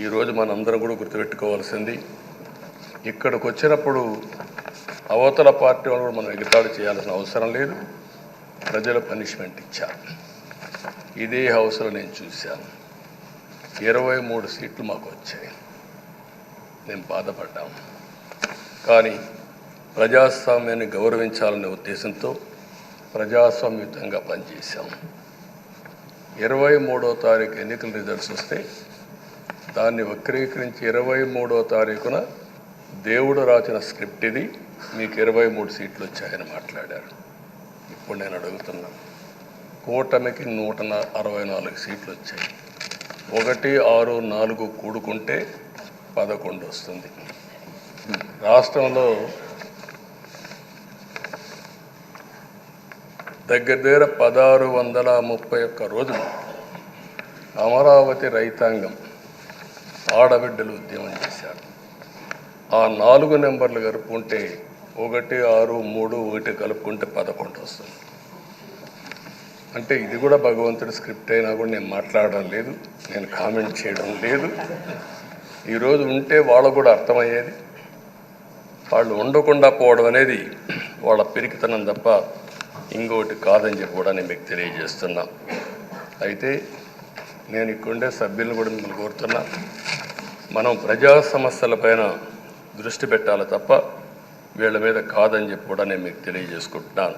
ఈరోజు మనందరం కూడా గుర్తుపెట్టుకోవాల్సింది, ఇక్కడికి వచ్చినప్పుడు అవతల పార్టీ వాళ్ళు కూడా మనం ఎగతాళి చేయాల్సిన అవసరం లేదు. ప్రజలు పనిష్మెంట్ ఇచ్చారు. ఇదే హౌస్లో నేను చూశాను. 23 సీట్లు మాకు వచ్చాయి. నేను బాధపడ్డాము. కానీ ప్రజాస్వామ్యాన్ని గౌరవించాలనే ఉద్దేశంతో ప్రజాస్వామ్యుతంగా పనిచేశాము. 23వ తారీఖు ఎన్నికల రిజల్ట్స్ వస్తే దాన్ని వక్రీకరించి 23వ తారీఖున దేవుడు రాసిన స్క్రిప్ట్ ఇది, మీకు 23 సీట్లు వచ్చాయని మాట్లాడారు. ఇప్పుడు నేను అడుగుతున్నా, కూటమికి 164 సీట్లు వచ్చాయి. 1, 6, 4 కూడుకుంటే 11 వస్తుంది. రాష్ట్రంలో దగ్గర 1631 రోజులు అమరావతి రైతాంగం ఆడబిడ్డలు ఉద్యమం చేశారు. ఆ 4 నెంబర్లు కలుపుకుంటే 1, 6, 3, 1 కలుపుకుంటే 11 వస్తుంది. అంటే ఇది కూడా భగవంతుడి స్క్రిప్ట్ అయినా కూడా నేను మాట్లాడడం లేదు, నేను కామెంట్ చేయడం లేదు. ఈరోజు ఉంటే వాళ్ళకు కూడా అర్థమయ్యేది. వాళ్ళు ఉండకుండా పోవడం అనేది వాళ్ళ పిరికితనం తప్ప ఇంకోటి కాదని చెప్పి కూడా నేను మీకు తెలియజేస్తున్నా. అయితే నేను ఇక్కడుండే సభ్యులను కూడా మిమ్మల్ని కోరుతున్నా, మనం ప్రజా సమస్యలపైన దృష్టి పెట్టాలి తప్ప వీళ్ళ మీద కాదని చెప్పి కూడా నేను మీకు తెలియజేసుకుంటున్నాను.